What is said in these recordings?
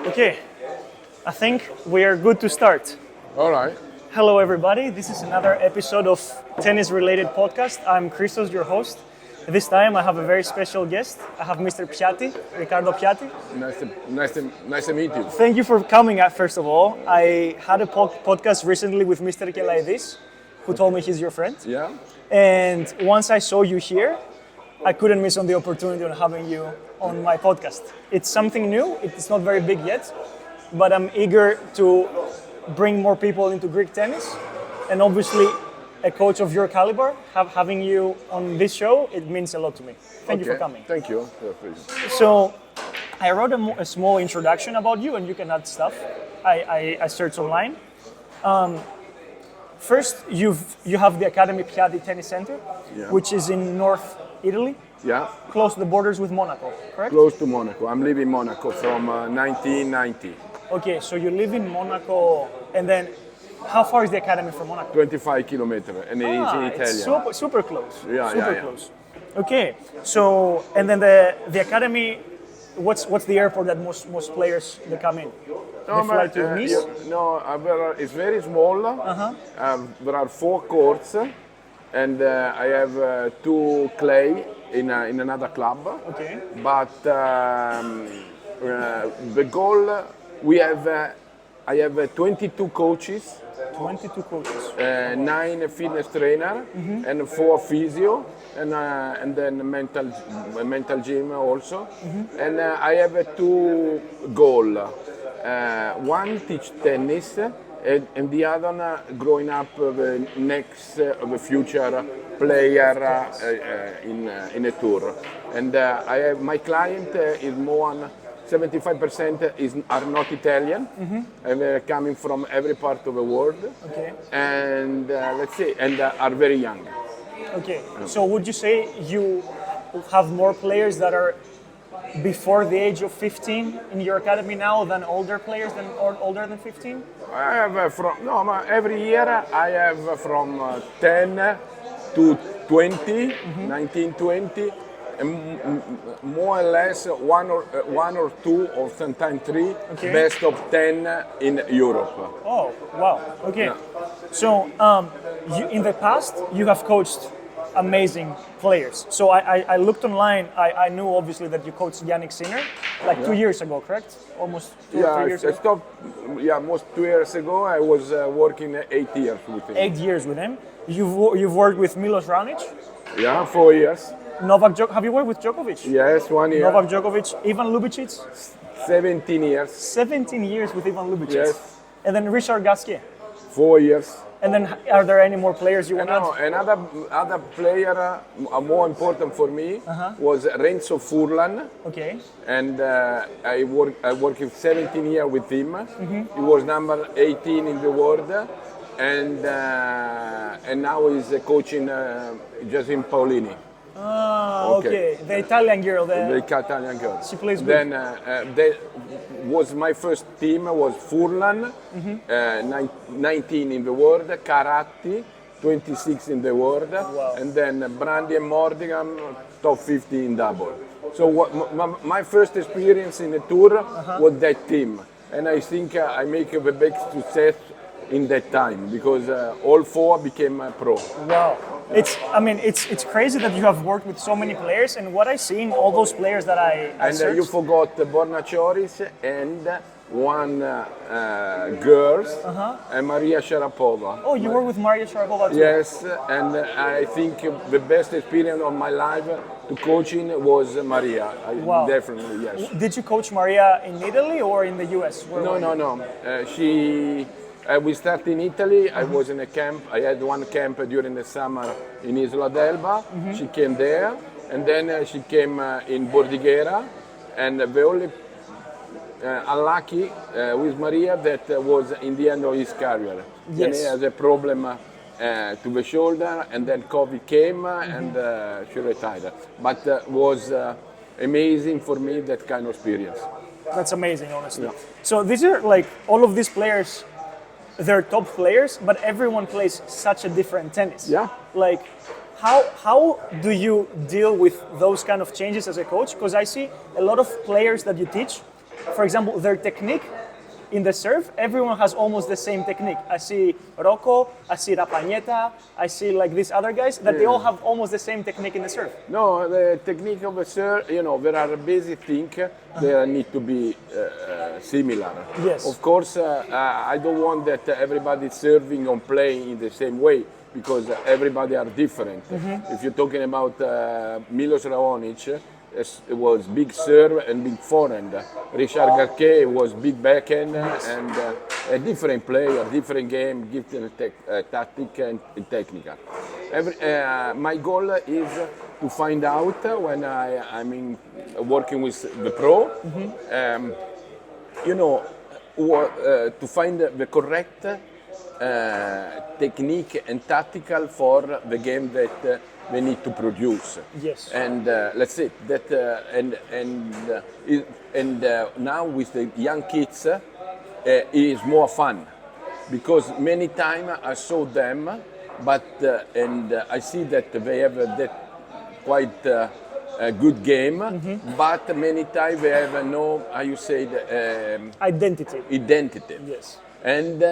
Okay, I think we are good to start. All right. Hello everybody, this is another episode of tennis-related podcast. I'm Christos, your host. This time I have a very special guest. I have Mr. Piatti, Riccardo Piatti. Nice to meet you. Thank you for coming, first of all. I had a podcast recently with Mr. Kelaidis, who told me he's your friend. Yeah. And once I saw you here, I couldn't miss on the opportunity of having you on my podcast. It's something new, it's not very big yet, but I'm eager to bring more people into Greek tennis. And obviously, a coach of your caliber, having you on this show, it means a lot to me. Thank you for coming. Thank you. So, I wrote a small introduction about you, and you can add stuff. I searched online. First, you have the Academy Piti T Center, which is in North Italy. Yeah. Close to the borders with Monaco, correct? Close to Monaco. I'm living in Monaco from 1990. Okay, so you live in Monaco, and then how far is the academy from Monaco? 25 kilometers, and it's in Italian. It's super close. Yeah. Close. Okay, so and then the academy, what's the airport that most players they come in? They fly to Nice? It's very small. There are 4 courts, and I have 2 clay in another club. Okay. But the goal, I have 22 coaches. 22 coaches. 9 fitness trainer and 4 physio and then mental gym also. And I have 2 goal. One teach tennis and the other growing up the next the future player in a tour. And I have my client is more than 75% are not Italian, and they're coming from every part of the world. Okay. And let's say, and are very young. Okay. So would you say you have more players that are before the age of 15 in your academy now than older players older than 15? I have every year I have from 10 to 20, 19, 20. And more or less one or 2 or sometimes 3 best of 10 in Europe. Oh, wow. Okay. Yeah. So in the past, you have coached amazing players. So I looked online. I knew obviously that you coached Jannik Sinner like 2 years ago, correct? Almost 2 or 3 years ago? I stopped, almost 2 years ago. I was working 8 years with him. 8 years with him. You've worked with Milo Raonic? Yeah, 4 years. Have you worked with Djokovic? Yes, 1 year. Novak Djokovic, Ivan Ljubicic? 17 years. 17 years with Ivan Ljubicic. Yes. And then Richard Gasquet. 4 years. And then are there any more players you want to add? Another player more important for me was Renzo Furlan. Okay. And I worked 17 years with him. He was number 18 in the world. And now he's coaching Jasmine Paolini. Okay. The Italian girl. The Italian girl. She plays good. Then was my first team was Furlan, 19 in the world, Caratti, 26 in the world, and then Brandi and Mordigan, top 50 in double. So my first experience in a tour was that team, and I think I make a big success in that time because all 4 became pro. Wow. It's crazy that you have worked with so many players, and what I see in all those players that I searched. You forgot Borja Coric and 1 girl, and Maria Sharapova. Oh, you were with Maria Sharapova too? Yes, and I think the best experience of my life to coaching was Maria. Wow. Definitely, yes. Did you coach Maria in Italy or in the US? No. We started in Italy. I was in a camp. I had 1 camp during the summer in Isola d'Elba. She came there, and then she came in Bordighera. And the only unlucky with Maria that was in the end of his career. Yes. He has a problem to the shoulder, and then COVID came and she retired. But was amazing for me, that kind of experience. That's amazing, honestly. Yeah. So these are like all of these players. They're top players, but everyone plays such a different tennis. Yeah. Like, how do you deal with those kind of changes as a coach? Because I see a lot of players that you teach for example, their technique in the serve, everyone has almost the same technique. I see Rocco, I see Rapagneta, I see like these other guys, that they all have almost the same technique in the serve. No, the technique of a serve, you know, there are basic things that need to be similar. Yes. Of course, I don't want that everybody serving or playing in the same way, because everybody are different. If you're talking about Milos Raonic, it was big serve and big forehand. Richard Gasquet was big backhand and a different player, different game, different tactic and technical. My goal is to find out when I'm working with the pro, you know, to find the correct technique and tactical for the game that they need to produce. Yes. And let's say that, now with the young kids, it is more fun, because many times I saw them, but I see that they have that quite a good game, but many times they have no, how you say, Identity. Yes. And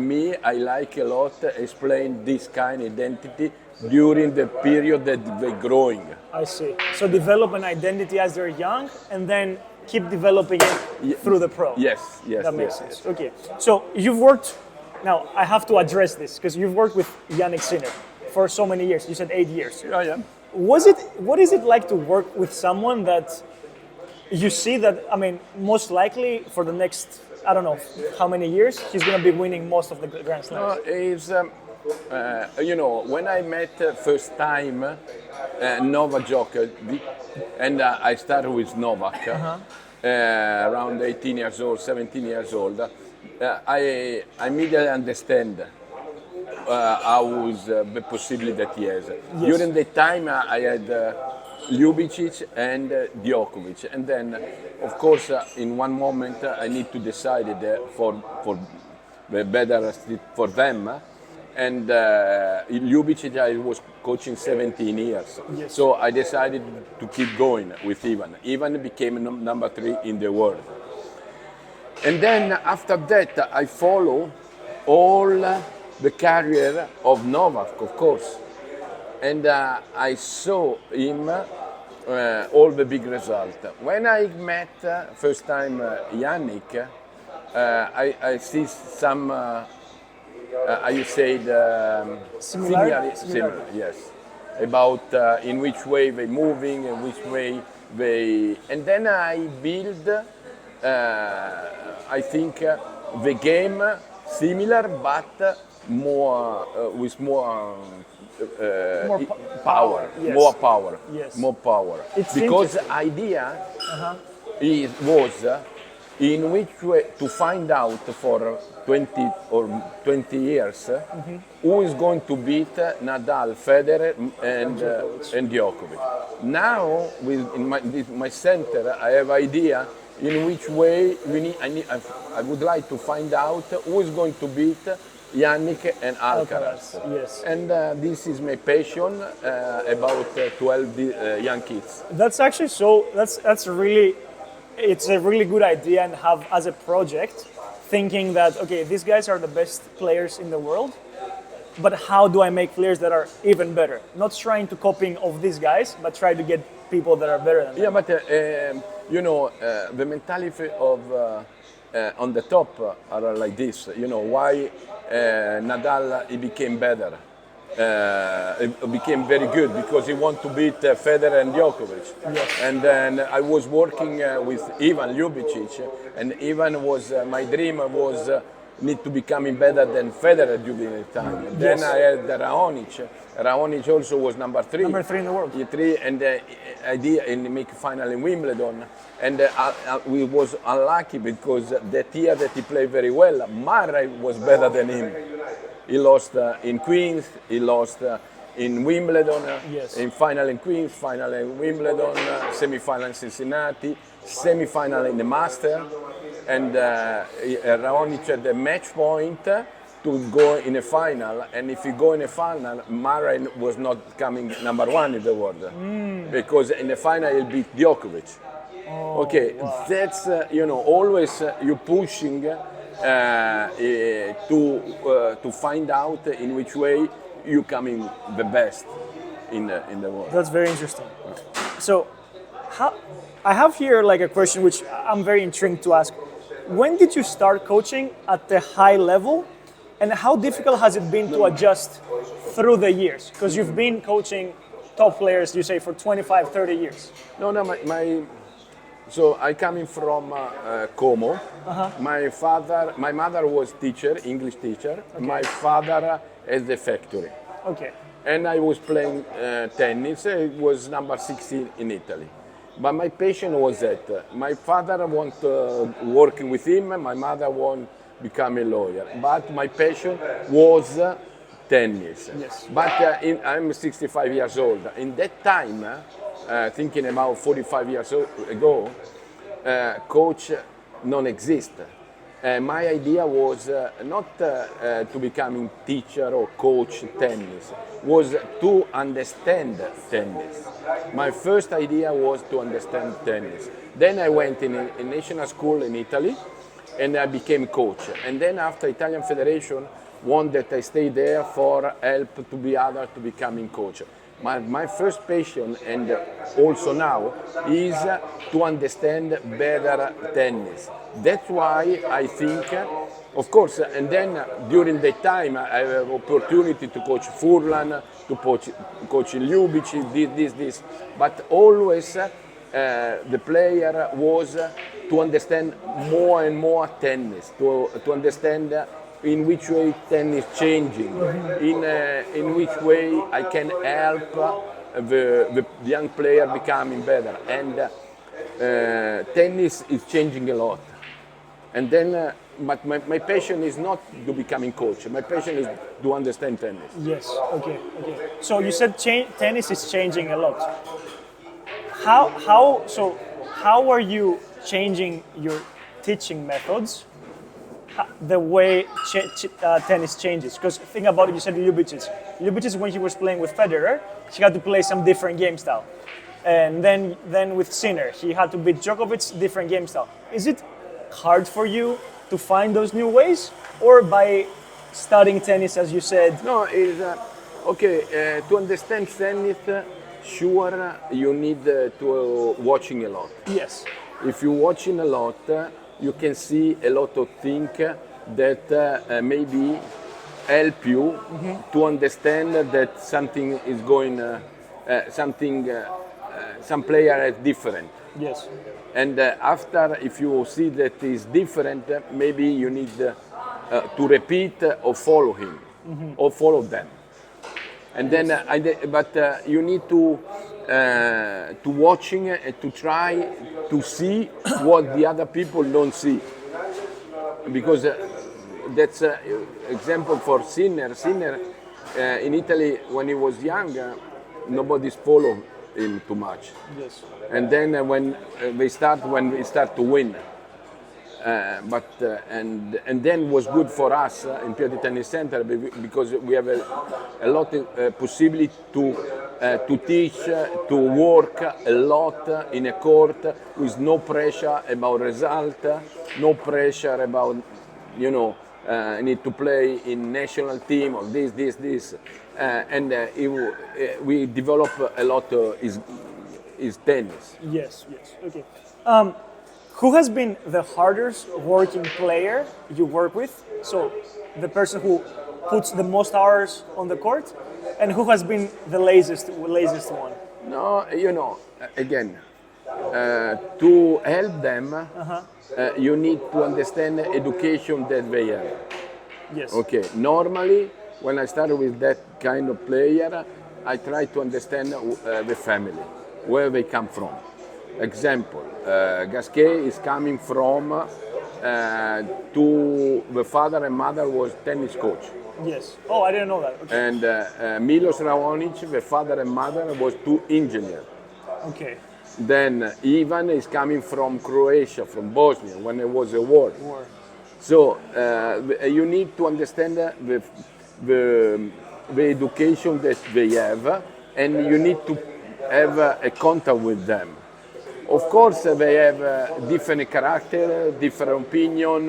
me, I like a lot explain this kind of identity during the period that they're growing. I see. So develop an identity as they're young, and then keep developing it through the pro. Yes, That makes yes, sense. yes. Okay. So you've worked, now I have to address this, because you've worked with Jannik Sinner for so many years. You said 8 years. Yeah. What is it like to work with someone that you see that, I mean, most likely for the next, I don't know how many years, he's going to be winning most of the Grand Slams? You know, when I met first time Novak Djokovic, and I started with Novak, around 18 years old, 17 years old, I immediately understand how is the possibility that he has. Yes. During the time I had Ljubicic and Djokovic, and then of course in one moment I need to decide for the better for them. And Ljubicic I was coaching 17 years, Yes. so I decided to keep going with Ivan. Ivan became number 3 in the world. And then after that I follow all the career of Novak, of course. And I saw him all the big results. When I met first time Jannik, I see some, you said, similar, yes, about in which way they moving, in which way they, and then I build, I think, the game similar, but more with more. Power, yes. more power, Yes. more power. It's because idea was in which way to find out for 20 years who is going to beat Nadal, Federer, and Djokovic. Now, with my center, I have idea in which way I would like to find out who is going to beat Jannik and Alcaraz. Yes. And this is my passion about 12 young kids. That's actually that's really, it's a really good idea, and have as a project, thinking that, okay, these guys are the best players in the world, but how do I make players that are even better? Not trying to copying of these guys, but try to get people that are better than them. Yeah, but you know, the mentality of on the top are like this. You know why Nadal he became better. He became very good because he wanted to beat Federer and Djokovic. Yes. And then I was working with Ivan Ljubicic, and Ivan was my dream was need to becoming better than Federer during the time. And then I had Raonic. Raonic also was number 3. Number 3 in the world. 3, and idea in make final in Wimbledon. And we was unlucky because that year that he played very well, Murray was better than him. He lost in Queens, he lost in Wimbledon, in final in Queens, final in Wimbledon, semi-final in Cincinnati, semi-final in the Master, and Raonic had the match point to go in a final, and if he go in a final, Murray was not coming number 1 in the world, because in the final he beat Djokovic. Okay, wow. that's always you pushing to find out in which way you coming the best in the world. That's very interesting. So, how, I have here like a question which I'm very intrigued to ask. When did you start coaching at the high level, and how difficult has it been to adjust through the years? Because you've been coaching top players, you say, for 25, 30 years. No, so I coming from Como. My mother was teacher, English teacher. Okay. My father has the factory. Okay. And I was playing tennis. It was number 16 in Italy. But my passion was that my father want working with him. My mother want become a lawyer. But my passion was tennis. Yes. But I'm 65 years old. In that time, thinking about 45 years ago, coach non-exist. My idea was not to become teacher or coach tennis, was to understand tennis. My first idea was to understand tennis. Then I went in a national school in Italy and I became coach. And then after Italian Federation want that I stay there for help to be other to becoming coach. My first passion, and also now, is to understand better tennis. That's why I think, of course, and then during that time I have opportunity to coach Furlan, to coach Ljubicic, this. But always the player was to understand more and more tennis, to understand in which way tennis changing, in which way I can help the young player becoming better. And tennis is changing a lot. And then, but my passion is not to becoming coach. My passion is to understand tennis. Yes. Okay. So you said tennis is changing a lot. How are you changing your teaching methods? The way tennis changes, because think about it. You said Ljubicic when he was playing with Federer, he had to play some different game style, and then with Sinner, he had to beat Djokovic, different game style. Is it hard for you to find those new ways, or by studying tennis, as you said? No, it's okay. To understand tennis, sure you need to watching a lot. Yes. If you're watching a lot, you can see a lot of things that maybe help you to understand that something is going, some player is different. Yes. And after, if you see that is different, maybe you need to repeat or follow him or follow them. And then, but you need to watching and to try to see what the other people don't see, because that's an example for Sinner. Sinner in Italy when he was young, nobody's followed him too much. Yes. And then when we start to win. And then was good for us in Piti T Center because we have a lot of possibility to teach, to work a lot in a court with no pressure about result, no pressure about need to play in national team or this, and we develop a lot is tennis. Yes. Okay. Who has been the hardest working player you work with? So the person who puts the most hours on the court, and who has been the laziest one? No, again, to help them, you need to understand the education that they have. Yes. Okay. Normally, when I start with that kind of player, I try to understand the family, where they come from. Example, Gasquet is coming from the father and mother was tennis coach. Yes. Oh, I didn't know that. Okay. And Milo's Raonic, the father and mother was two engineers. Okay. Then Ivan is coming from Croatia, from Bosnia, when there was a war. So you need to understand the education that they have, and you need to have a contact with them. Of course, they have different character, different opinion,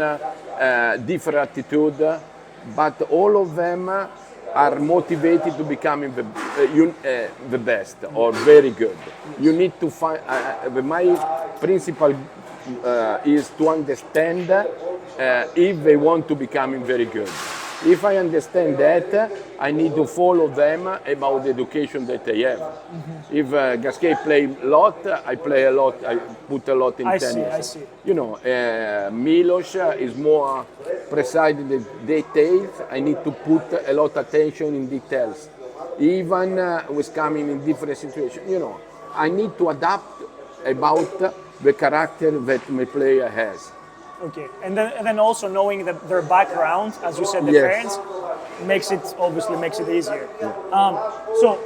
different attitude, but all of them are motivated to becoming the best or very good. You need to find. My principle is to understand if they want to become very good. If I understand that, I need to follow them about the education that they have. If Gasquet play a lot, I play a lot. I put a lot in tennis. I see. You know, Milos is more precise in the details. I need to put a lot of attention in details. Even with coming in different situations, you know, I need to adapt about the character that my player has. Okay, and then also knowing that their background, as you said, the Yes. parents, obviously makes it easier. So,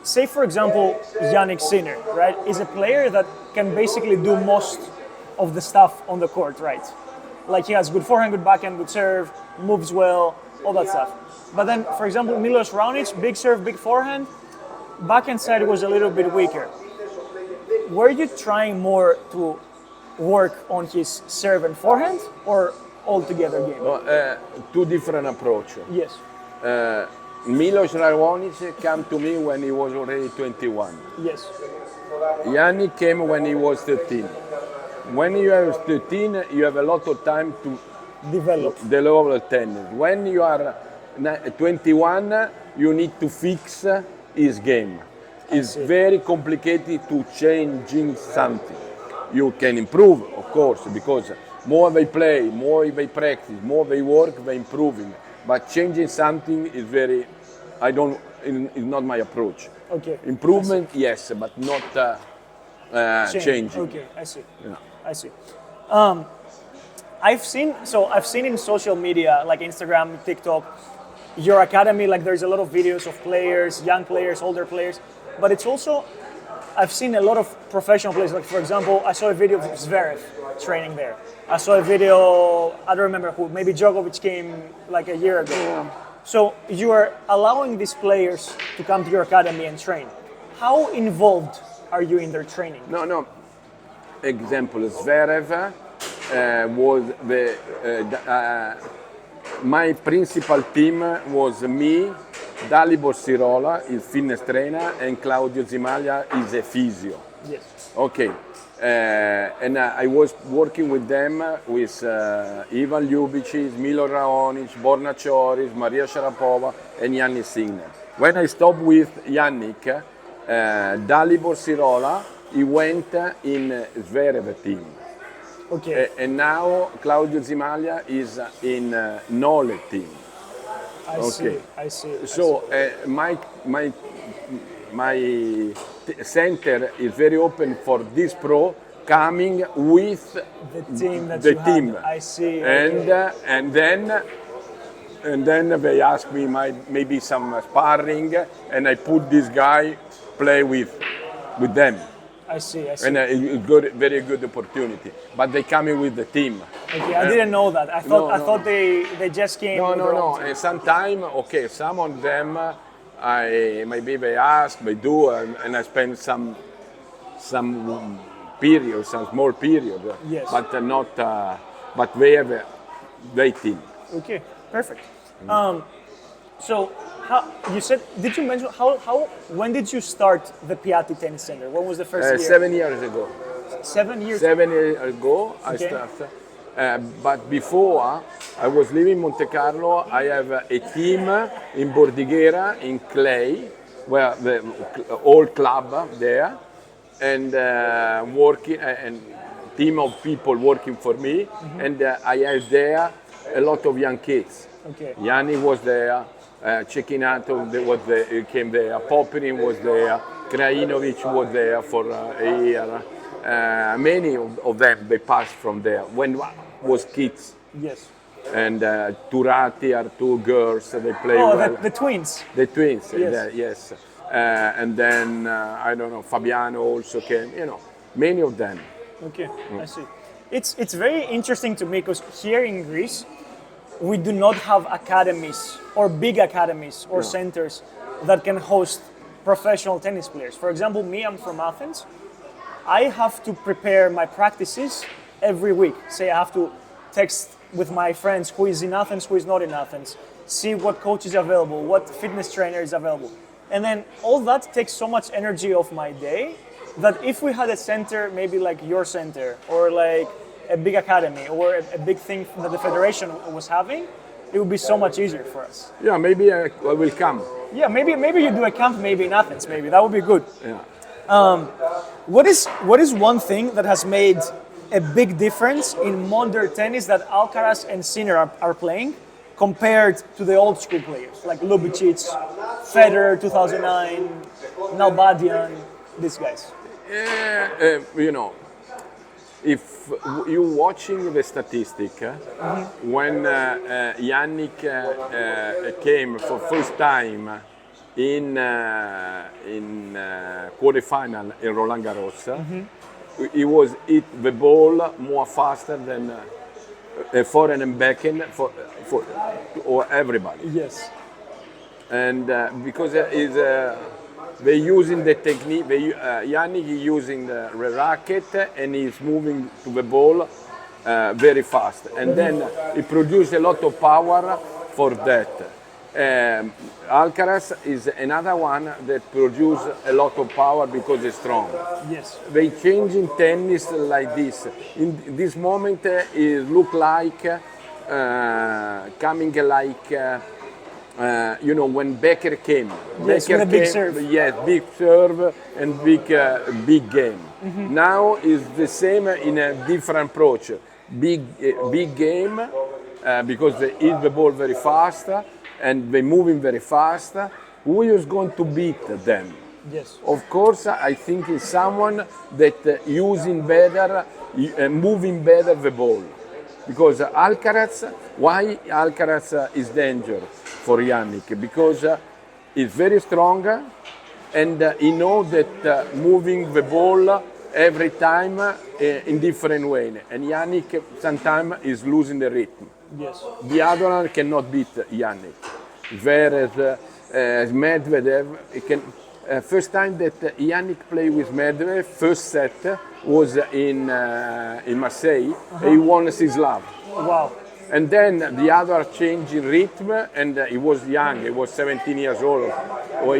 say for example, Jannik Sinner, right, is a player that can basically do most of the stuff on the court, right? Like he has good forehand, good backhand, good serve, moves well, all that stuff. But then, for example, Milos Raonic, big serve, big forehand, backhand side was a little bit weaker. Were you trying more to work on his serve and forehand, or altogether game? Two different approaches. Yes. Milos Raonic came to me when he was already 21. Yes. Jannik came when he was 13. When you are 13, you have a lot of time to develop tennis. When you are 21, you need to fix his game. It's very complicated to changing something. You can improve, of course, because more they play, more they practice, more they work, they're improving. But changing something is it's not my approach. Okay. Improvement, yes, but not changing. Okay, I see. Yeah. I see. I've seen in social media like Instagram, TikTok, your academy. Like there's a lot of videos of players, young players, older players, but it's also I've seen a lot of professional players. Like for example, I saw a video of Zverev training there. I saw a video. I don't remember who. Maybe Djokovic came like a year ago. Yeah. So you are allowing these players to come to your academy and train. How involved are you in their training? No. Example, Zverev was my principal team was me, Dalibor Sirola is fitness trainer, and Claudio Zimaglia is a physio. Yes. Okay. And I was working with them with Ivan Ljubicic, Milo Raonic, Borja Coric, Maria Sharapova, and Jannik Sinner. When I stopped with Jannik, Dalibor Sirola, he went in Zverev team. Okay. And now Claudio Zimaglia is in Nole team. I see. So my center is very open for this pro coming with the team that the you team. Have. I see. And then they ask me maybe some sparring, and I put this guy play with them. I see. And it's very good opportunity. But they come in with the team. Okay, I didn't know that. I thought they just came. No. Sometimes, some of them, maybe they ask, they do, and I spend some period, some small period. Yes. But not. But they have their team. Okay, perfect. So, did you mention when did you start the Piatti Tennis Center? When was the first year? 7 years ago. 7 years? 7 years ago, I started. But before, I was living in Monte Carlo. I have a team in Bordighera, in Clay, where the old club there, and working, and team of people working for me. Mm-hmm. And I had there a lot of young kids. Okay. Yanni was there. Cecchinato came there, Popperin was there, Krajinovic was there for a year. Many of them, they passed from there when was kids. Yes. And Turati are two girls, they play well. The twins. The twins, yes. Yes. And then, I don't know, Fabiano also came, many of them. Okay, I see. It's very interesting to me because here in Greece, we do not have academies or big academies or centers that can host professional tennis players. For example, me, I'm from Athens. I have to prepare my practices every week. Say I have to text with my friends who is in Athens, who is not in Athens, see what coach is available, what fitness trainer is available. And then all that takes so much energy of my day that if we had a center, maybe like your center, or like a big academy, or a big thing that the federation was having, it would be so much easier for us. Yeah, maybe I will come. Yeah, maybe you do a camp maybe in Athens, maybe. That would be good. Yeah. What is one thing that has made a big difference in modern tennis that Alcaraz and Sinner are playing compared to the old school players like Ljubicic, Federer 2009, Nalbandian, these guys? You know, if you're watching the statistic, when Jannik came for first time in quarterfinal in Roland Garros, he was hit the ball more faster than forehand and backhand for everybody. Yes. And because they're using the technique, Jannik is using the racket and he's moving to the ball very fast. And then he produces a lot of power for that. Alcaraz is another one that produces a lot of power because he's strong. Yes. They change in tennis like this. In this moment, it look like coming like you know, when Becker came. Yes, Becker with a big came, serve. Yes, big serve and big game. Now is the same in a different approach. Big game because they hit the ball very fast and they moving very fast. Who is going to beat them? Yes. Of course, I think it's someone that using better, moving better the ball. Because Alcaraz, why Alcaraz is danger for Jannik? Because he's very strong and he knows that moving the ball every time in different way. And Jannik sometimes is losing the rhythm. Yes. The other one cannot beat Jannik. Whereas Medvedev, he can. First time that Jannik played with Medvedev, first set was in Marseille. He won 6 love. Wow. And then the other changed in rhythm, and he was young. He was 17 years old, or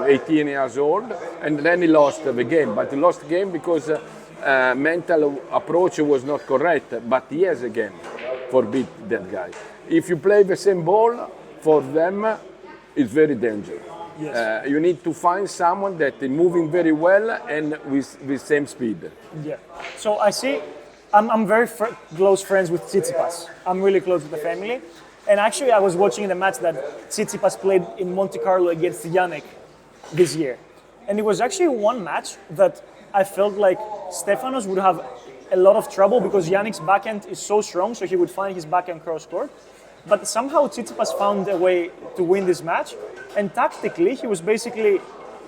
18 years old, and then he lost the game. But he lost the game because mental approach was not correct. But he has a game for beat that guy. If you play the same ball for them, it's very dangerous. Yes. You need to find someone that is moving very well and with same speed. Yeah. So I see, I'm very close friends with Tsitsipas. I'm really close with the family. And actually I was watching the match that Tsitsipas played in Monte Carlo against Jannik this year. And it was actually one match that I felt like Stefanos would have a lot of trouble because Jannik's backhand is so strong, so he would find his backhand cross court. But somehow Tsitsipas found a way to win this match. And tactically, he was basically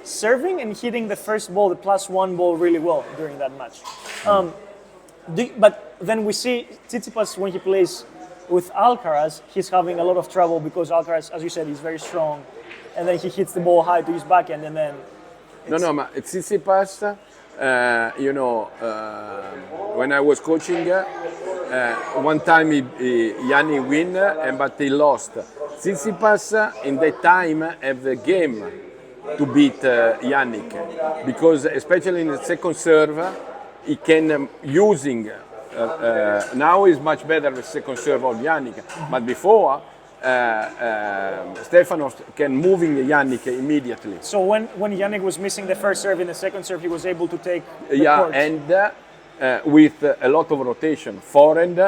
serving and hitting the first ball, the +1 ball, really well during that match. But then we see Tsitsipas when he plays with Alcaraz, he's having a lot of trouble because Alcaraz, as you said, is very strong. And then he hits the ball high to his backhand and then... No, but Tsitsipas, you know, when I was coaching, one time Jannik win, but he lost. Tsitsipas in that time have the game to beat Jannik because especially in the second serve he can using now is much better the second serve of Jannik, but before Stefanos can moving Jannik immediately. So when Jannik was missing the first serve in the second serve, he was able to take the court. And with a lot of rotation. Forehand,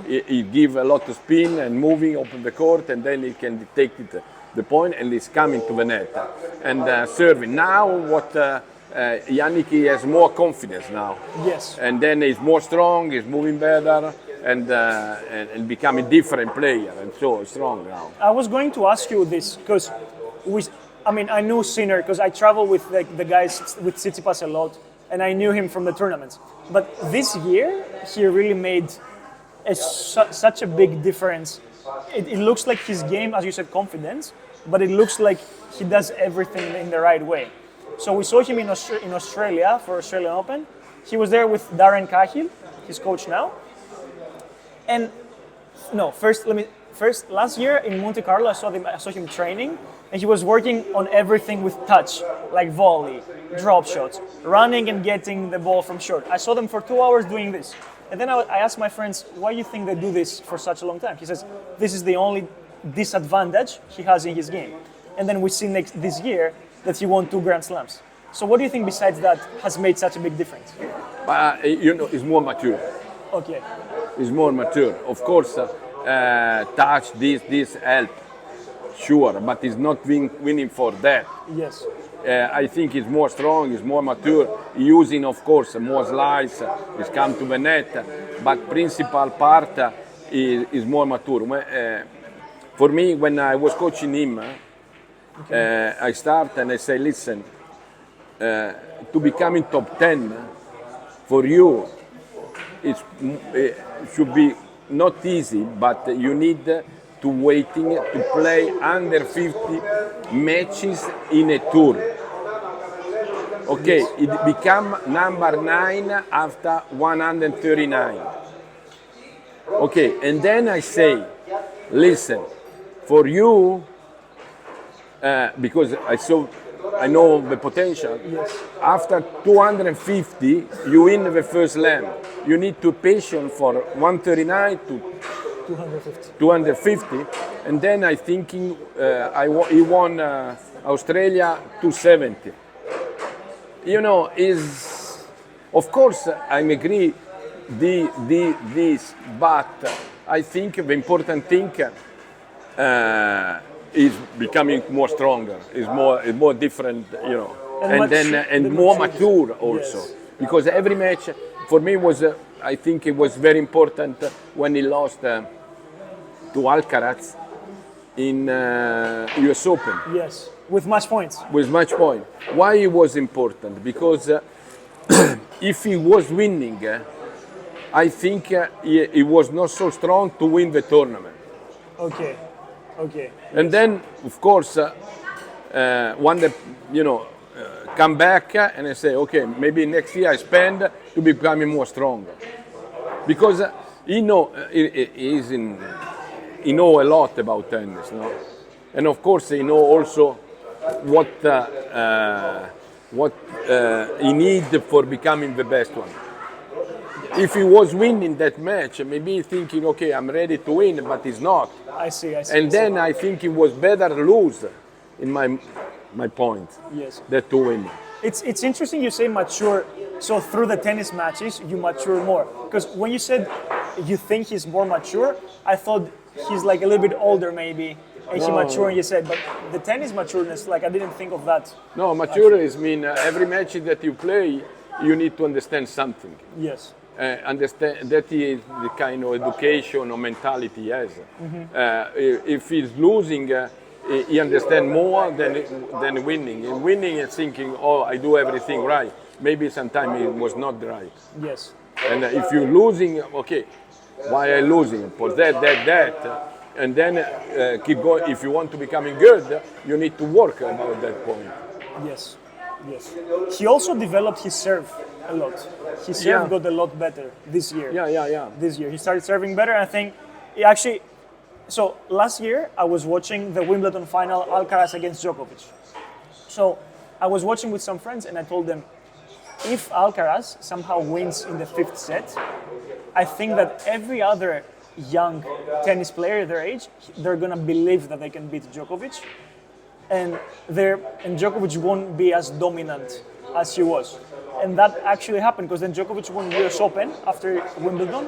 he give a lot of spin and moving, open the court, and then he can take it, the point, and he's coming to the net. And serving. Now, what Jannik has more confidence now. Yes. And then he's more strong, he's moving better, and becoming different player, and so strong now. I was going to ask you this because I knew Sinner because I travel with the guys with Tsitsipas a lot. And I knew him from the tournaments. But this year, he really made such a big difference. It looks like his game, as you said, confidence, but it looks like he does everything in the right way. So we saw him in Australia for Australian Open, he was there with Darren Cahill, his coach now. And no, first last year in Monte Carlo, I saw him training, and he was working on everything with touch, like volley, drop shots, running and getting the ball from short. I saw them for 2 hours doing this. And then I asked my friends, why do you think they do this for such a long time? He says, this is the only disadvantage he has in his game. And then we see this year that he won 2 Grand Slams. So what do you think besides that has made such a big difference? He's more mature. Okay. He's more mature. Of course, touch, this help, sure, but he's not winning for that. Yes. I think he's more strong, he's more mature, using, of course, more slides, he's come to the net, but principal part is more mature. For me, when I was coaching him, I start and I say, listen, to become in top 10, for you, it should be not easy, but you need to waiting to play under 50 matches in a tour. Okay, it become number 9 after 139. Okay, and then I say, listen, for you, because I know the potential. Yes. After 250, you win the first slam. You need to patient for 139 to 250, and then I thinking he won Australia 270. You know, is of course I agree this, but I think the important thing is becoming more stronger, is more different, you know, and more mature also. Yes. Because every match for me was, I think it was very important when he lost to Alcaraz in US Open. Yes, with match points. With match point. Why it was important? Because if he was winning, I think he was not so strong to win the tournament. Okay. And then, of course, one that, you know, come back and I say, okay, maybe next year I spend to becoming more stronger. Because he know a lot about tennis, no? And of course he know also what he need for becoming the best one. If he was winning that match, maybe thinking, okay, I'm ready to win, but he's not. I see. And then I think it was better lose, in my point, yes, than to win. It's interesting you say mature. So through the tennis matches, you mature more. Because when you said you think he's more mature, I thought he's like a little bit older maybe, and he mature. And you said, but the tennis matureness, like I didn't think of that. No, mature is mean every match that you play, you need to understand something. Yes. Understand that is the kind of education or mentality he has. Mm-hmm. If he's losing, he understands more than winning. In winning, he's thinking, oh, I do everything right. Maybe sometimes it was not right. Yes. And if you're losing, okay, why are you losing? For that. And then keep going. If you want to becoming good, you need to work about that point. Yes. He also developed his serve a lot. His serve got a lot better this year. Yeah. This year he started serving better. I think he actually. So last year I was watching the Wimbledon final, Alcaraz against Djokovic. So I was watching with some friends and I told them, if Alcaraz somehow wins in the 5th set, I think that every other young tennis player their age, they're gonna believe that they can beat Djokovic, and Djokovic won't be as dominant as he was. And that actually happened because then Djokovic won US Open after Wimbledon,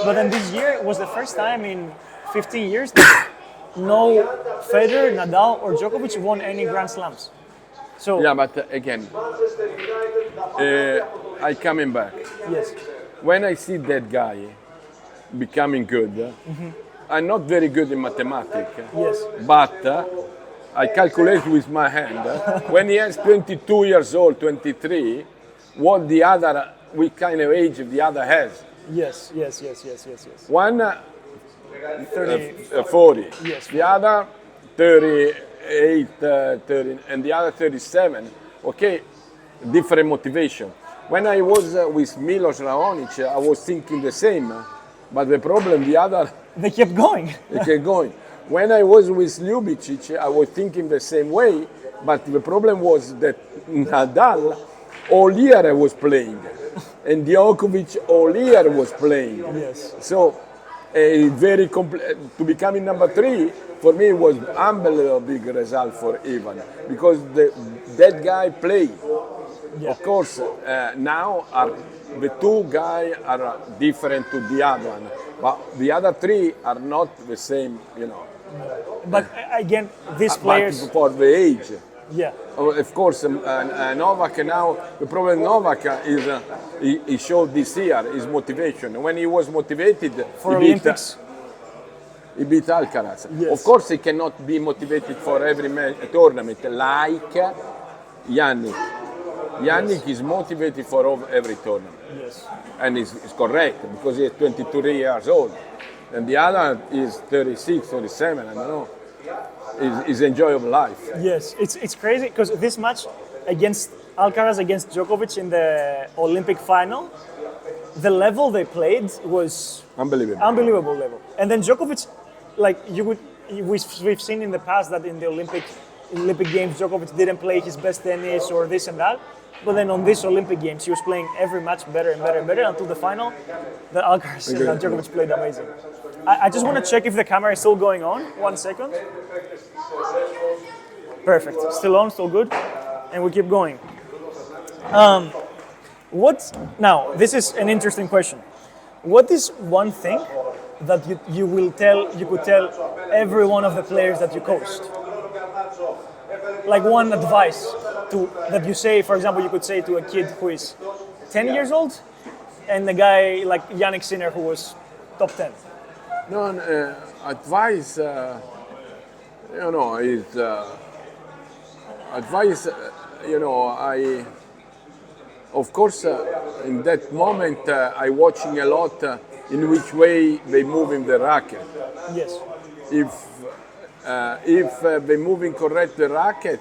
but then this year was the first time in 15 years that no Federer, Nadal or Djokovic won any Grand Slams. So yeah, but again, I coming back. Yes. When I see that guy becoming good, I'm not very good in mathematics. Yes. But I calculate with my hand. When he has 22 years old, 23, what kind of age the other has. Yes. One 30. 40. Yes. The other 38, 30, and the other 37. Okay, different motivation. when I was with Milos Raonic, I was thinking the same, but the problem, the other, They kept going. they kept going. When I was with Ljubicic, I was thinking the same way, but the problem was that Nadal all year was playing, and Djokovic all year was playing. Yes. So, to becoming number 3 for me was unbelievable big result for Ivan because that guy played. Yeah. Of course, now the 2 guys are different to the other one, but the other 3 are not the same, But again, these players. But for the age. Yeah. Of course, Novak now, the problem Novak is he showed this year his motivation. When he was motivated For Olympics. He beat Alcaraz. Yes. Of course, he cannot be motivated for every tournament like Jannik. Jannik is motivated for every tournament. Yes. And it's correct because he's 22 years old. And the other is 36, 37, I don't know. Is enjoyable life. Yes, it's crazy because this match against Alcaraz against Djokovic in the Olympic final, the level they played was unbelievable level. And then Djokovic, like we've seen in the past that in the Olympic Games Djokovic didn't play his best tennis or this and that. But then on this Olympic Games, he was playing every match better and better and better until the final. The Alcaraz and Djokovic played amazing. I just want to check if the camera is still going on. 1 second. Perfect. Still on, still good. And we keep going. Now, this is an interesting question. What is one thing that you could tell every one of the players that you coached? Like one advice that you say, for example, you could say to a kid who is 10 years old and a guy like Jannik Sinner who was top 10. No, advice, is advice, of course, in that moment, I watching a lot in which way they move in the racket. Yes. If they moving correct the racket,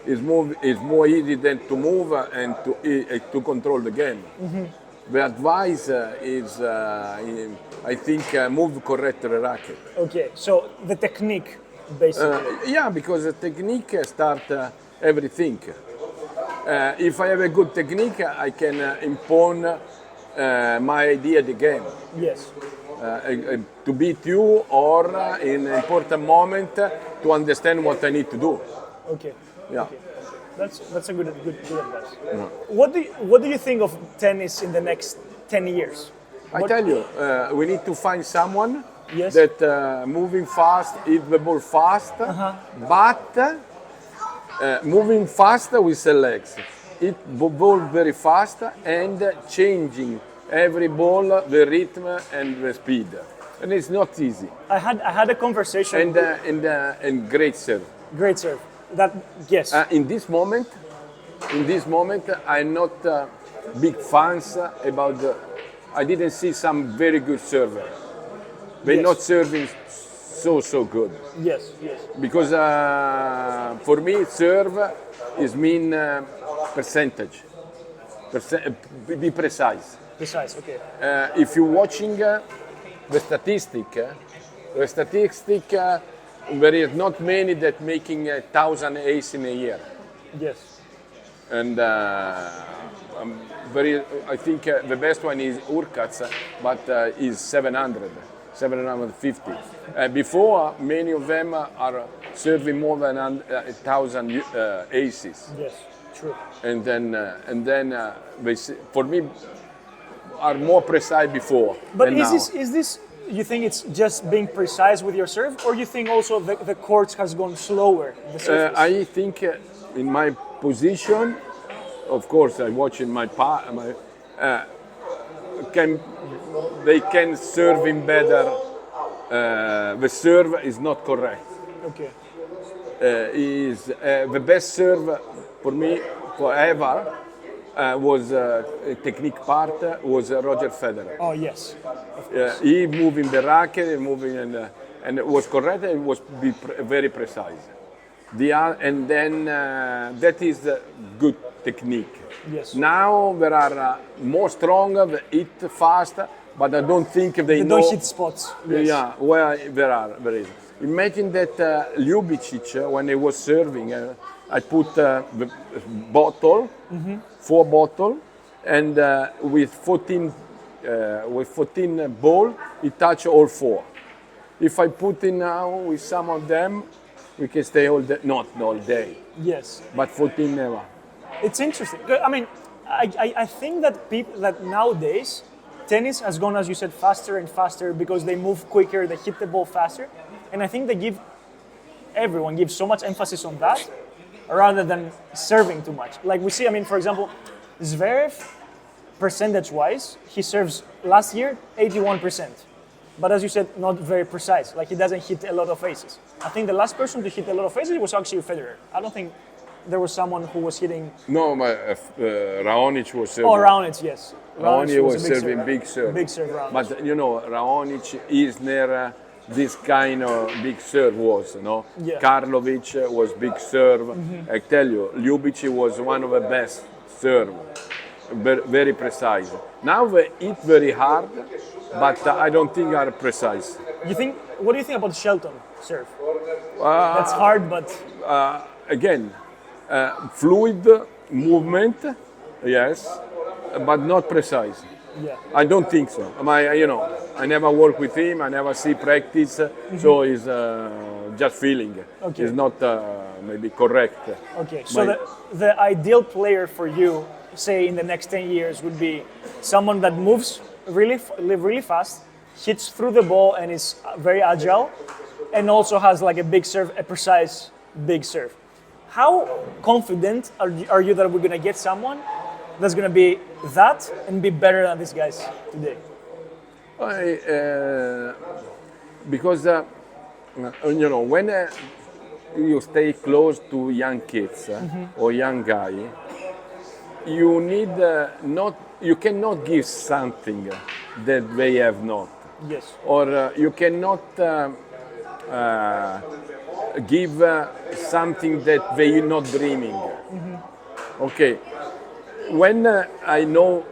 is more easy than to move and to control the game. Mm-hmm. The advice is, I think, move correct the racket. Okay, so the technique, basically. Yeah, because the technique starts everything. If I have a good technique, I can impose my idea of the game. Yes. To beat you or in an important moment to understand what I need to do. Okay. Yeah. Okay. That's a good advice. Yeah. What do you think of tennis in the next 10 years? I tell you, we need to find someone Yes. that moving fast, hit the ball fast, but moving fast with the legs. Hit the ball very fast and changing every ball, the rhythm and the speed. And it's not easy. I had a conversation. And great serve. Great serve. Yes. In this moment, I'm not big fans about I didn't see some very good server. They're Yes. not serving so good. Yes. Because for me, serve is mean percentage. Be precise. Precise. Okay. If you're watching the statistic, there is not many that making 1,000 ace in a year. Yes. And I think the best one is Urkats, but is 750. Before, many of them are serving more than 1,000 aces. Yes. True. And then they, for me, are more precise before. But than is now. this? You think it's just being precise with your serve, or you think also the court has gone slower? The surface? I think in my position, of course, I watch in they can serve him better. The serve is not correct. Okay. Is the best serve for me forever was technique part was Roger Federer. Oh yes. He moving the racket, and it was correct. And it was very precise. And then that is good technique. Yes. Now there are more stronger, they hit fast, but I don't think they know. Don't hit spots. Yes. Yeah, where there is. Imagine that Ljubicic, when he was serving, I put the bottle, 4 bottle, and with 14 ball, he touched all 4. If I put in now with some of them, we can stay all day, not all day, Yes. but 14 never. It's interesting. I mean, I think that nowadays tennis has gone, as you said, faster and faster because they move quicker, they hit the ball faster, and I think everyone gives so much emphasis on that rather than serving too much. Like we see, I mean, for example, Zverev, percentage-wise, he serves last year 81%. But as you said, not very precise. Like he doesn't hit a lot of aces. I think the last person to hit a lot of aces was actually Federer. I don't think there was someone who was hitting. No, but Raonic was serving. Oh, Raonic, yes. Raonic was a big serving big serve. Big serve, Raonic. But you know, Raonic, Isner, this kind of big serve was, no? Yeah. Karlovic was big serve. I tell you, Ljubicic was one of the best serve. Very precise. Now they hit very hard, but I don't think are precise. What do you think about Shelton serve? That's hard, but Again, fluid movement, yes, but not precise. yeah. I don't think so. I never work with him. I never see practice, so it's just feeling. Okay. It's not maybe correct. Okay, so the ideal player for you, say in the next 10 years, would be someone that moves really fast, hits through the ball and is very agile, and also has like a big serve, a precise big serve. How confident are you that we're gonna get someone that's gonna be that and be better than these guys today? Because when you stay close to young kids or young guy, you need you cannot give something that they have not. Yes. Or you cannot give something that they are not dreaming. Okay, when I know,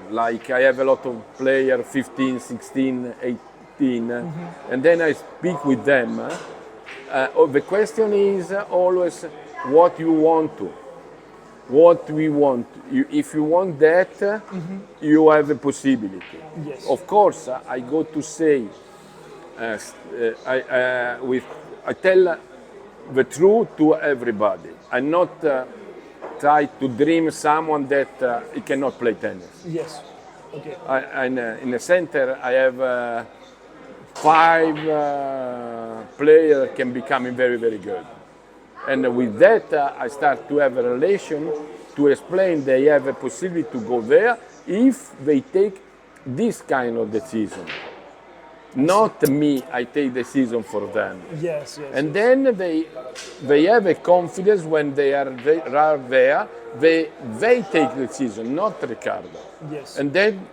like I have a lot of players, 15, 16, 18, and then I speak with them, the question is always what you want to. What we want. If you want that, you have a possibility. Yes. Of course, I go to say, I tell the truth to everybody. I not try to dream someone that he cannot play tennis. Yes. Okay. In the center, I have 5 players can become very, very good. And with that, I start to have a relation to explain they have a possibility to go there if they take this kind of decision. Not me, I take decision for them. Yes. And then they have a confidence when they are there, they take the decision, not Riccardo. Yes. And then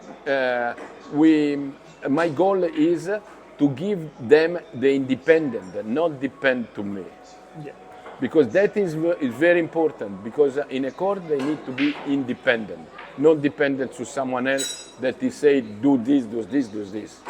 my goal is to give them the independent, not depend to me. Yeah. Because that is very important, because in a court they need to be independent, not dependent to someone else that he say do this, do this, do this.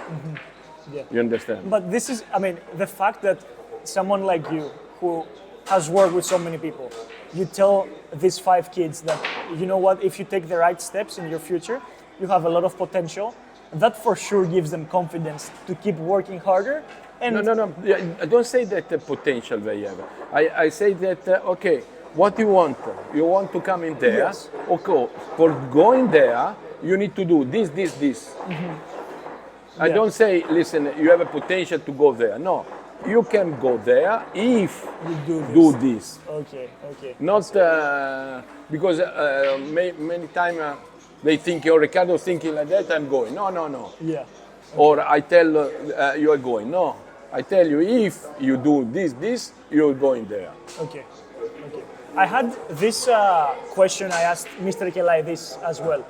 Yeah. You understand? But this is, I mean, the fact that someone like you, who has worked with so many people, you tell these 5 kids that, you know what, if you take the right steps in your future, you have a lot of potential. That for sure gives them confidence to keep working harder. And No. I don't say that the potential they have. I say that, okay, what you want? You want to come in there? Yes. Okay, for going there, you need to do this, this, this. I Yeah. don't say, listen, you have a potential to go there. No, you can go there if you do this. Okay. Not because many times they think, oh, Riccardo thinking like that, I'm going. No. Yeah. Or I tell you are going. No, I tell you if you do this, you're going there. Okay. I had this question. I asked Mr. Kelai this as well.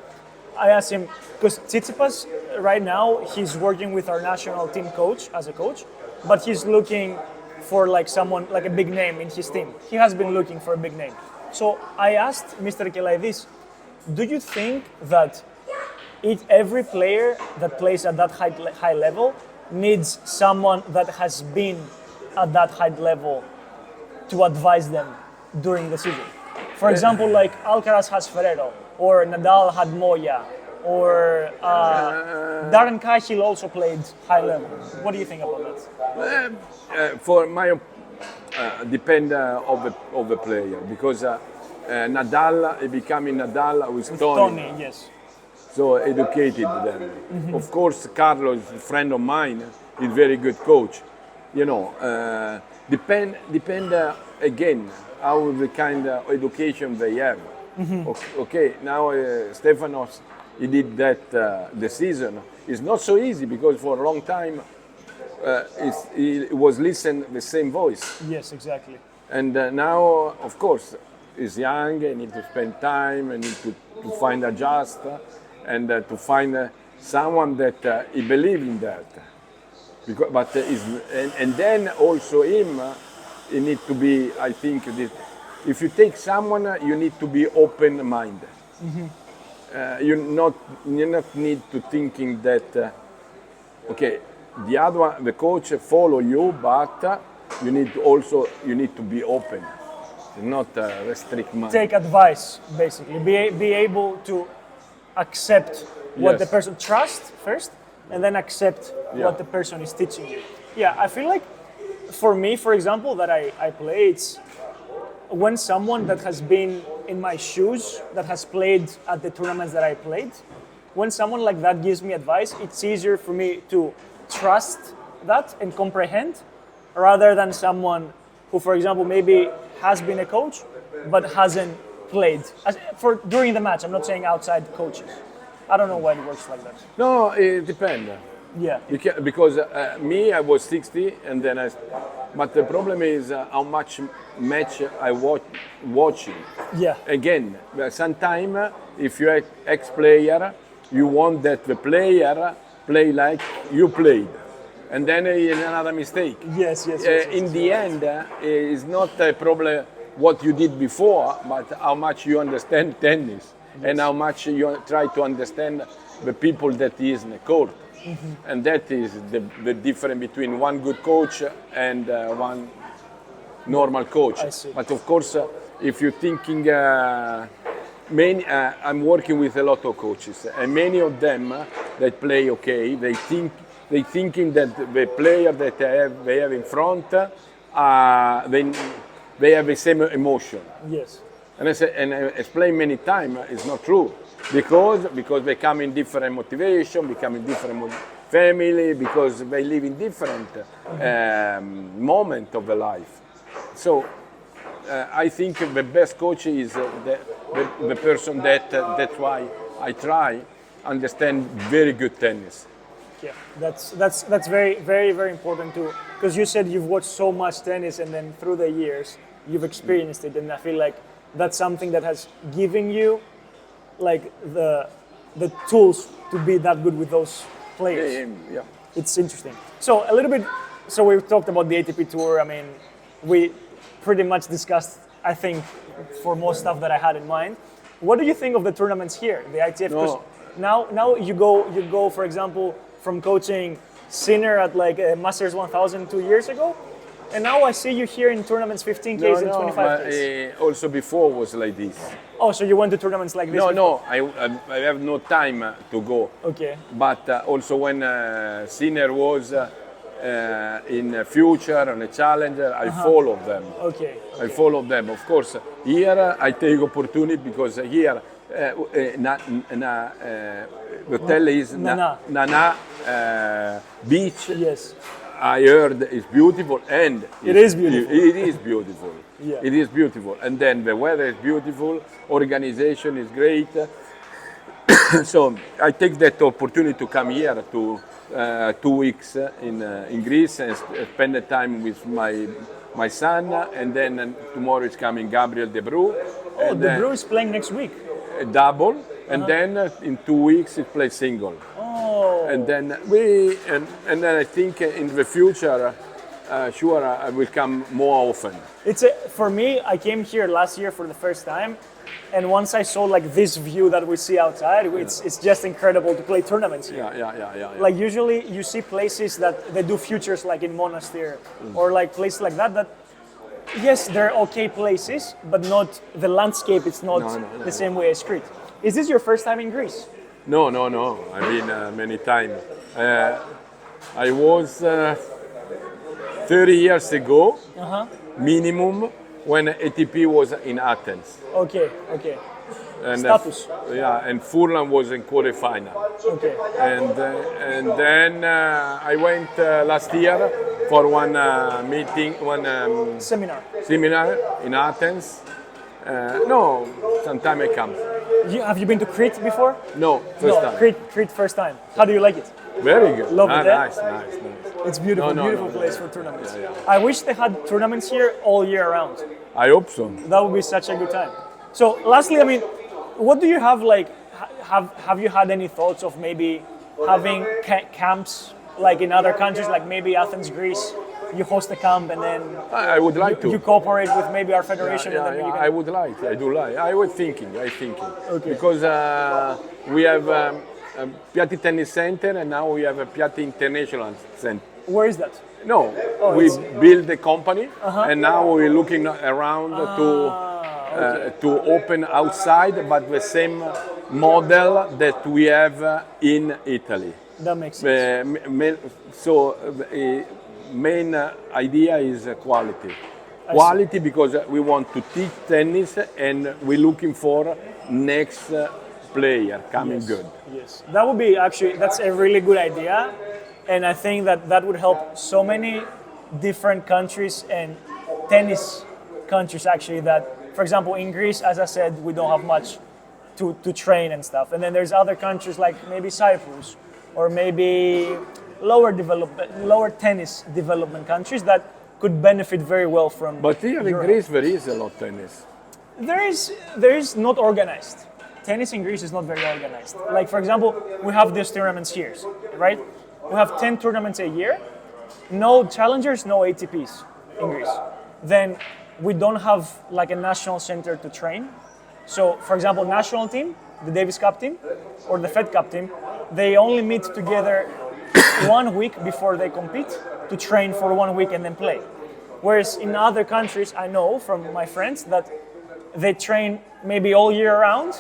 I asked him because Tsitsipas right now he's working with our national team coach as a coach, but he's looking for like someone, like a big name in his team. He has been looking for a big name. So I asked Mr. Kelaidis, do you think that every player that plays at that high level needs someone that has been at that high level to advise them during the season? For example, like Alcaraz has Ferrero, or Nadal had Moya, or Darren Cahill also played high level. What do you think about that? For my depend of the player, because Nadal becoming Nadal with Tony. Yes. So educated them. Mm-hmm. Of course, Carlos, a friend of mine, is very good coach. You know, depend again how the kind of education they have. Mm-hmm. Okay, now Stefanos, he did that the season. It's not so easy because for a long time he was listening the same voice. Yes, exactly. And now, of course, he's young. He need to spend time. He need to find adjust and to find someone that he believes in that. Because, but and then also him, he need to be. I think if you take someone, you need to be open-minded. Mm-hmm. You not need to thinking that okay, the other one, the coach follow you, but you need to be open, not restrict mind. Take advice, basically. Be able to accept what the person trusts first, and then accept what the person is teaching you. Yeah, I feel like for me, for example, that I play, it's when someone that has been in my shoes, that has played at the tournaments that I played, when someone like that gives me advice, it's easier for me to trust that and comprehend, rather than someone who, for example, maybe has been a coach but hasn't played during the match. I'm not saying outside coaches. I don't know why it works like that. No, it depends. Yeah. Because me, I was 60, and then but the problem is how much match I watching. Yeah. Again, sometimes if you're ex-player, you want that the player play like you played, and then it's another mistake. Yes. In the end, it's not a problem what you did before, but how much you understand tennis and how much you try to understand the people that is in the court. Mm-hmm. And that is the difference between one good coach and one normal coach. I see. But of course, if you're thinking, I'm working with a lot of coaches, and many of them that play okay, they thinking that the player that they have in front, they have the same emotion. Yes. And I explain many times, it's not true. Because they come in different motivation, become in different family, because they live in different moment of the life. So I think the best coach is the person that's why I try understand very good tennis. Yeah, that's very, very, very important too. Because you said you've watched so much tennis, and then through the years you've experienced it, and I feel like that's something that has given you like the tools to be that good with those players. Yeah. It's interesting. So a little bit. So we talked about the ATP Tour. I mean, we pretty much discussed, I think, for most stuff that I had in mind. What do you think of the tournaments here, the ITF? Because now you go, for example, from coaching Sinner at like a Masters 1000 2 years ago, and now I see you here in tournaments 15Ks and 25Ks. Also before was like this. Oh, so you went to tournaments like this? No, I have no time to go. Okay. But also when Sinner was in future on a challenger, I follow them. Okay. I follow them. Of course, here I take opportunity because here the hotel is Nana Beach. Yes. I heard it's beautiful, and it is beautiful. It is beautiful. Yeah. It is beautiful, and then the weather is beautiful. Organization is great. So I take that opportunity to come here to 2 weeks in Greece and spend the time with my son, and then tomorrow is coming Gabriel Debrew. Oh, Debrew is playing next week. Double, and then in 2 weeks he plays single. Oh. And then then I think in the future sure I will come more often. For me, I came here last year for the first time, and once I saw like this view that we see outside, it's just incredible to play tournaments here. Yeah. Like usually you see places that they do futures like in Monastir or like places like that yes, they're okay places, but not the landscape. It's not the same way as Crete. Is this your first time in Greece? No. I've been many times. I was 30 years ago, minimum, when ATP was in Athens. Okay. And Status. And Furlan was in quarterfinal. Okay. And then I went last year for one meeting, Seminar. seminar in Athens. No, sometime I come. Have you been to Crete before? No, first time. Crete first time. How do you like it? Very good. Love it, eh? Nice. It's beautiful, beautiful place for tournaments. I wish they had tournaments here all year round. I hope so. That would be such a good time. So, lastly, I mean, what do you have like? Have you had any thoughts of maybe having camps like in other countries, like maybe Athens, Greece? You host a camp and then I would like to. You cooperate with maybe our federation. Yeah, and then you can... I would like. I do like. I was thinking. Okay. Because we have Piatti Tennis Center and now we have a Piatti International Center. Where is that? No, we build the company and now we're looking around to open outside, but the same model that we have in Italy. That makes sense. Main idea is quality. Quality because we want to teach tennis and we're looking for next player coming good. Yes, that would be that's a really good idea. And I think that would help so many different countries and tennis countries actually that, for example, in Greece, as I said, we don't have much to train and stuff. And then there's other countries like maybe Cyprus or maybe lower tennis development countries that could benefit very well from. But here in Greece there is a lot of tennis. There is not organized. Tennis in Greece is not very organized. Like for example, we have these tournaments here, right? We have 10 tournaments a year, no challengers, no ATPs in Greece. Then we don't have like a national center to train. So for example, national team, the Davis Cup team, or the Fed Cup team, they only meet together 1 week before they compete to train for 1 week and then play. Whereas in other countries, I know from my friends that they train maybe all year round,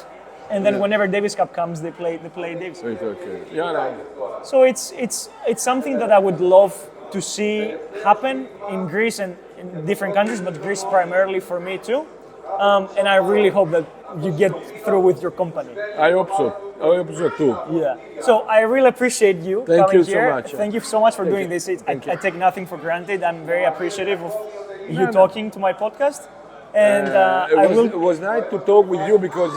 and then whenever Davis Cup comes, they play Davis. Okay. Yeah. So it's something that I would love to see happen in Greece and in different countries, but Greece primarily for me too. And I really hope that you get through with your company. I hope so too. Yeah. So I really appreciate you coming here. So much. Thank you so much for doing this. I take nothing for granted. I'm very appreciative of you talking to my podcast. And it was nice to talk with you because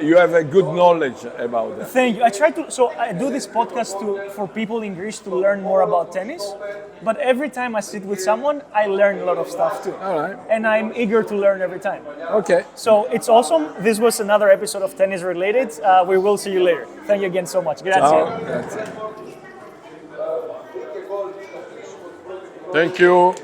you have a good knowledge about that. Thank you. I do this podcast for people in Greece to learn more about tennis. But every time I sit with someone, I learn a lot of stuff too. All right. And I'm eager to learn every time. Okay. So it's awesome. This was another episode of Tennis Related. We will see you later. Thank you again so much. Grazie. Ciao. Grazie. Thank you.